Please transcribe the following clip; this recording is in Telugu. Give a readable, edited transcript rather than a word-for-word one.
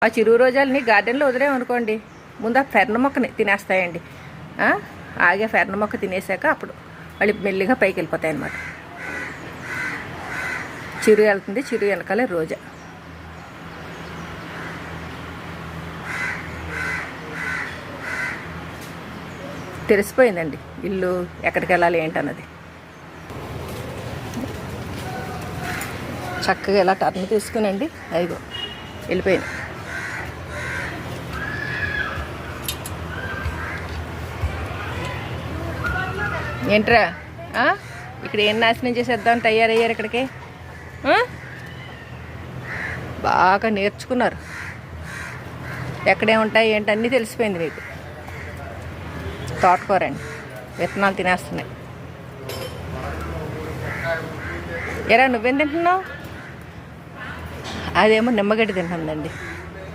ఆ చిరువు రోజాలని గార్డెన్లో వదిలేమనుకోండి, ముందు ఆ ఫెర్న మొక్కని తినేస్తాయండి. ఆగే ఫెర్న మొక్క తినేసాక అప్పుడు మళ్ళీ మెల్లిగా పైకి వెళ్ళిపోతాయి అన్నమాట. చిరు వెళ్తుంది, చిరు వెనకాలే రోజా. తెలిసిపోయిందండి ఇల్లు ఎక్కడికి వెళ్ళాలి ఏంటన్నది. చక్కగా ఇలా టర్న్ తీసుకునండి, అదిగో వెళ్ళిపోయింది. ఏంట్రా ఇక్కడ ఏం నాశనం చేసేద్దాం తయారయ్యారు ఇక్కడికి. బాగా నేర్చుకున్నారు, ఎక్కడే ఉంటాయి ఏంటన్నీ తెలిసిపోయింది మీకు. తోటకూరండి, విత్తనాలు తినేస్తున్నాయి. ఎరా నువ్వేం తింటున్నావు? అదేమో నిమ్మగడ్డి తింటుందండి.